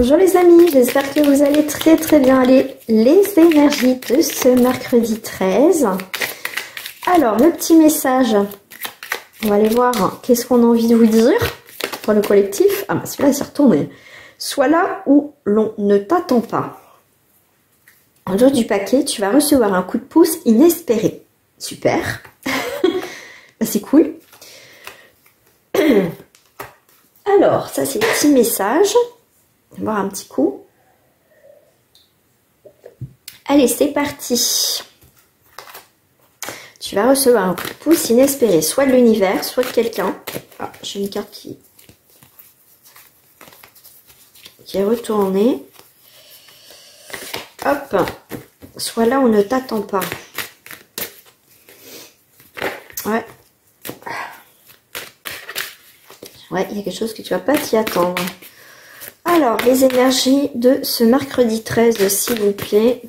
Bonjour les amis, j'espère que vous allez très bien. Allez, les énergies de ce mercredi 13. Alors, le petit message, on va aller voir qu'est-ce qu'on a envie de vous dire pour le collectif. Ah bah celui-là il s'est retourné. Sois là où l'on ne t'attend pas. En dehors du paquet, tu vas recevoir un coup de pouce inespéré. Super. Bah, c'est cool. Alors, ça c'est le petit message. On va voir un petit coup. Allez, c'est parti. Tu vas recevoir un coup de pouce inespéré, soit de l'univers, soit de quelqu'un. Ah, j'ai une carte qui est retournée. Hop. Soit là où on ne t'attend pas. Ouais. Ouais, il y a quelque chose que tu vas pas t'y attendre. Alors, les énergies de ce mercredi 13, s'il vous plaît.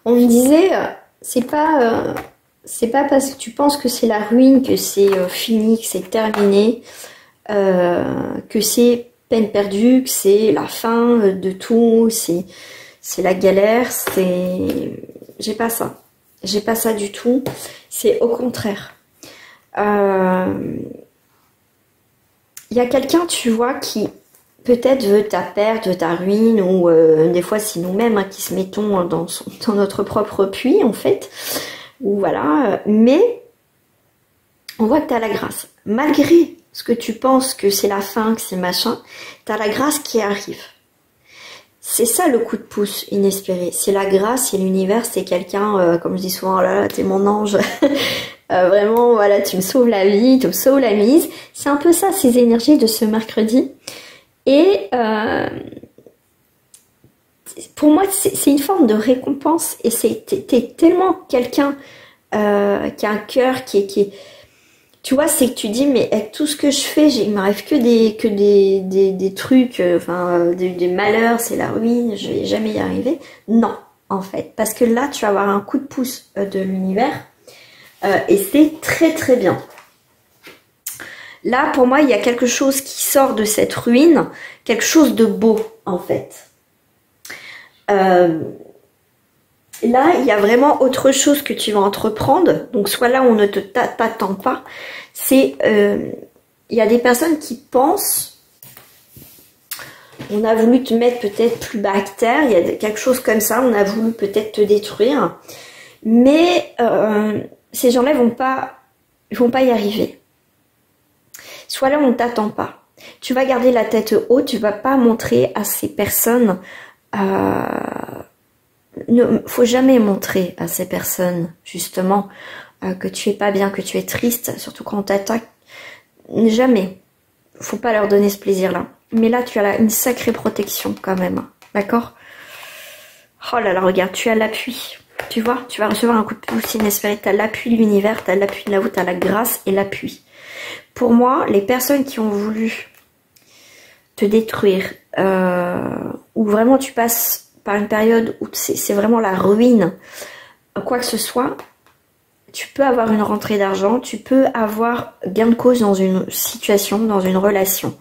On me disait, c'est pas parce que tu penses que c'est la ruine, que c'est fini, que c'est terminé, que c'est peine perdue, que c'est la fin de tout, c'est la galère, j'ai pas ça. J'ai pas ça du tout. C'est au contraire. Il y a quelqu'un, tu vois, qui peut-être veut ta perte, ta ruine, ou des fois c'est nous-mêmes hein, qui se mettons dans notre propre puits, en fait. Ou voilà. Mais on voit que tu as la grâce. Malgré ce que tu penses que c'est la fin, que c'est machin, tu as la grâce qui arrive. C'est ça le coup de pouce inespéré. C'est la grâce, c'est l'univers, c'est quelqu'un, comme je dis souvent, oh là là, t'es mon ange. Vraiment, voilà, tu me sauves la vie, tu me sauves la mise. C'est un peu ça, ces énergies de ce mercredi. Et pour moi, c'est une forme de récompense. Et t'es tellement quelqu'un qui a un cœur qui tu vois, c'est que tu dis, mais avec tout ce que je fais, il m'arrive que des trucs, des malheurs, c'est la ruine, je vais jamais y arriver. Non, en fait, parce que là, tu vas avoir un coup de pouce de l'univers et c'est très bien. Là, pour moi, il y a quelque chose qui sort de cette ruine, quelque chose de beau, en fait. Là, il y a vraiment autre chose que tu vas entreprendre. Donc, soit là où on ne t'attend pas. C'est, il y a des personnes qui pensent, on a voulu te mettre peut-être plus bas que terre. Il y a quelque chose comme ça. On a voulu peut-être te détruire. Mais ces gens-là vont pas y arriver. Soit là où on ne t'attend pas. Tu vas garder la tête haute. Tu vas pas montrer à ces personnes... ne faut jamais montrer à ces personnes justement que tu es pas bien, que tu es triste, surtout quand on t'attaque. Jamais. Faut pas leur donner ce plaisir-là. Mais là, tu as là une sacrée protection quand même. D'accord? Oh là là, regarde, tu as l'appui. Tu vois, tu vas recevoir un coup de pouce inespéré. Tu as l'appui de l'univers, tu as l'appui de là-haut, tu as la grâce et l'appui. Pour moi, les personnes qui ont voulu te détruire, ou vraiment tu passes par une période où c'est vraiment la ruine, quoi que ce soit, tu peux avoir une rentrée d'argent, tu peux avoir gain de cause dans une situation, dans une relation.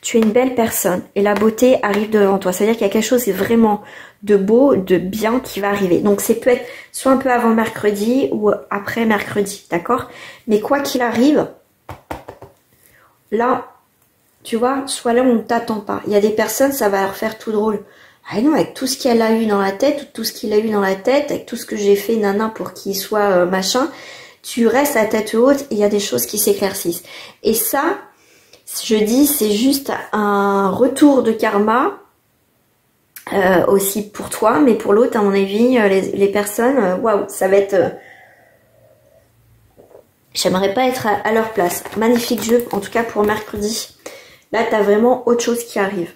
Tu es une belle personne et la beauté arrive devant toi. C'est-à-dire qu'il y a quelque chose vraiment de beau, de bien qui va arriver. Donc c'est peut être soit un peu avant mercredi ou après mercredi, d'accord? Mais quoi qu'il arrive, là, tu vois, soit là où on ne t'attend pas. Il y a des personnes, ça va leur faire tout drôle. Ah non, avec tout ce qu'elle a eu dans la tête, tout ce qu'il a eu dans la tête, avec tout ce que j'ai fait, nana, pour qu'il soit machin, tu restes à tête haute et il y a des choses qui s'éclaircissent. Et ça, je dis, c'est juste un retour de karma, aussi pour toi, mais pour l'autre, à mon avis, les personnes, waouh, ça va être... J'aimerais pas être à leur place. Magnifique jeu, en tout cas pour mercredi. Là, tu as vraiment autre chose qui arrive.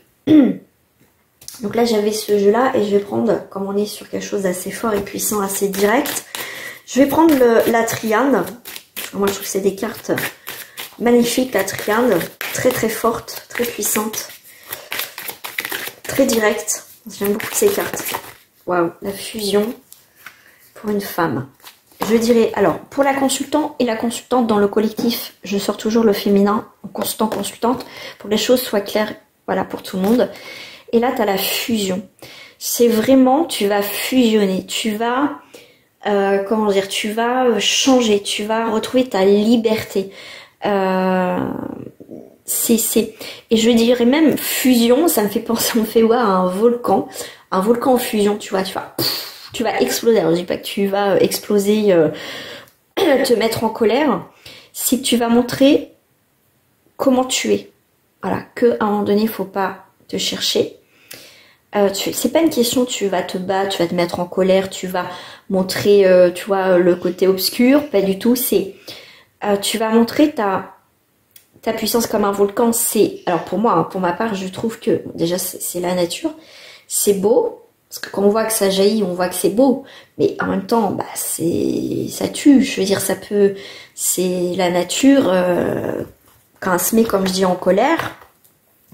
Donc là, j'avais ce jeu-là et je vais prendre, comme on est sur quelque chose d'assez fort et puissant, assez direct, je vais prendre la triade. Moi, je trouve que c'est des cartes magnifiques, la triade. Très forte, très puissante, très directe. J'aime beaucoup ces cartes. Waouh, la fusion pour une femme. je dirais, alors, pour la consultante et la consultante dans le collectif, je sors toujours le féminin, consultante, pour que les choses soient claires, voilà, pour tout le monde. Et là, tu as la fusion. C'est vraiment, tu vas fusionner, tu vas, comment dire, tu vas changer, tu vas retrouver ta liberté. Et je dirais même fusion, ça me fait penser, on fait voir à un volcan en fusion, tu vois, tu vas exploser. Alors je dis pas que tu vas exploser, te mettre en colère, c'est que tu vas montrer comment tu es. Voilà, que à un moment donné, il faut pas te chercher. C'est pas une question, tu vas te battre, tu vas te mettre en colère, tu vas montrer, tu vois, le côté obscur, pas du tout. C'est, tu vas montrer ta puissance comme un volcan. C'est, alors pour moi, hein, pour ma part, je trouve que déjà c'est la nature, c'est beau. Parce que quand on voit que ça jaillit, on voit que c'est beau. Mais en même temps, bah ça tue. Je veux dire, c'est la nature. Quand elle se met, comme je dis, en colère,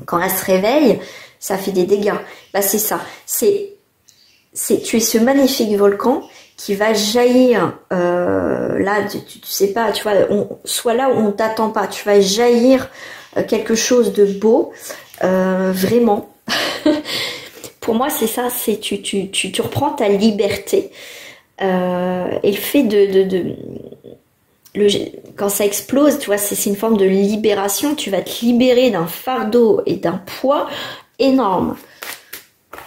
quand elle se réveille, ça fait des dégâts. Bah c'est ça. Tu es ce magnifique volcan qui va jaillir. Là, tu sais pas, tu vois, soit là où on t'attend pas. Tu vas jaillir quelque chose de beau, vraiment. Pour moi, c'est ça, c'est tu reprends ta liberté. Et le fait quand ça explose, tu vois, c'est une forme de libération. Tu vas te libérer d'un fardeau et d'un poids énorme.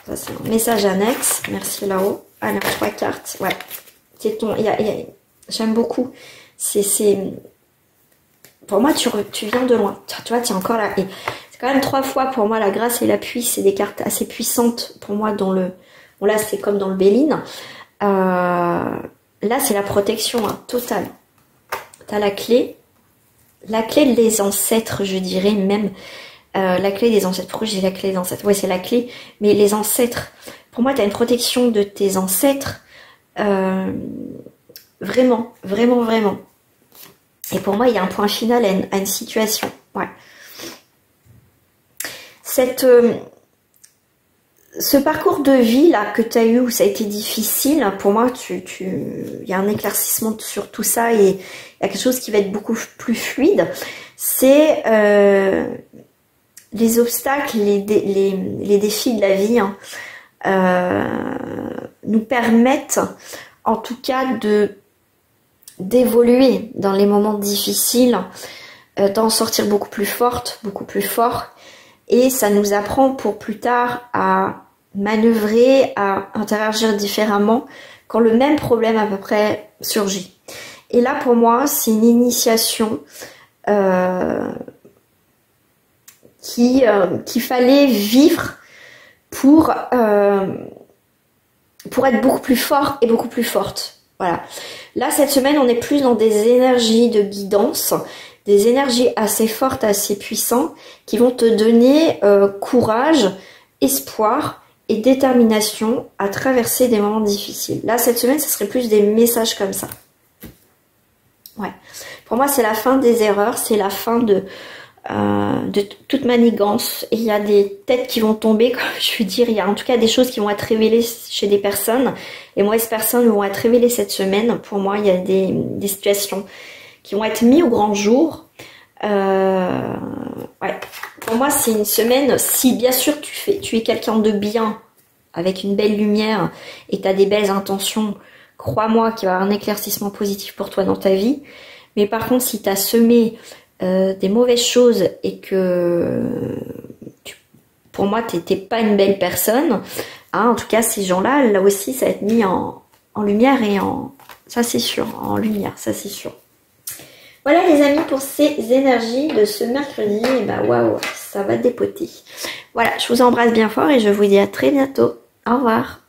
Ça, c'est un message annexe. Merci là-haut. Alors, 3 cartes. Ouais. J'aime beaucoup. Pour moi, tu viens de loin. Tu vois, tu es encore là. Et quand même 3 fois pour moi la grâce et l'appui, c'est des cartes assez puissantes pour moi dans le. Bon là c'est comme dans le Béline. Là c'est la protection totale. T'as la clé des ancêtres, je dirais même la clé des ancêtres. Pourquoi j'ai la clé des ancêtres? Ouais c'est la clé, mais les ancêtres. Pour moi t'as une protection de tes ancêtres. Vraiment, vraiment, vraiment. Et pour moi il y a un point final à une situation. Ouais. Ce parcours de vie là que tu as eu où ça a été difficile, pour moi, il y a un éclaircissement sur tout ça et il y a quelque chose qui va être beaucoup plus fluide. C'est les obstacles, les défis de la vie nous permettent en tout cas d'évoluer dans les moments difficiles, d'en sortir beaucoup plus forte, beaucoup plus fort. Et ça nous apprend pour plus tard à manœuvrer, à interagir différemment quand le même problème à peu près surgit. Et là, pour moi, c'est une initiation qu'il fallait vivre pour être beaucoup plus fort et beaucoup plus forte. Voilà. Là, cette semaine, on est plus dans des énergies de guidance, des énergies assez fortes, assez puissantes, qui vont te donner courage, espoir et détermination à traverser des moments difficiles. Là, cette semaine, ce serait plus des messages comme ça. Ouais. Pour moi, c'est la fin des erreurs, c'est la fin de toute manigance. Et il y a des têtes qui vont tomber, comme je veux dire, il y a en tout cas des choses qui vont être révélées chez des personnes. Et moi, ces personnes vont être révélées cette semaine. Pour moi, il y a des situations qui vont être mis au grand jour. Ouais. Pour moi, c'est une semaine, si bien sûr tu es quelqu'un de bien, avec une belle lumière, et tu as des belles intentions, crois-moi qu'il va y avoir un éclaircissement positif pour toi dans ta vie. Mais par contre, si tu as semé des mauvaises choses et que pour moi, t'es pas une belle personne, en tout cas, ces gens-là, là aussi, ça va être mis en lumière et ça c'est sûr, en lumière, ça c'est sûr. Voilà les amis pour ces énergies de ce mercredi. Et bah waouh, ça va dépoter. Voilà, je vous embrasse bien fort et je vous dis à très bientôt. Au revoir.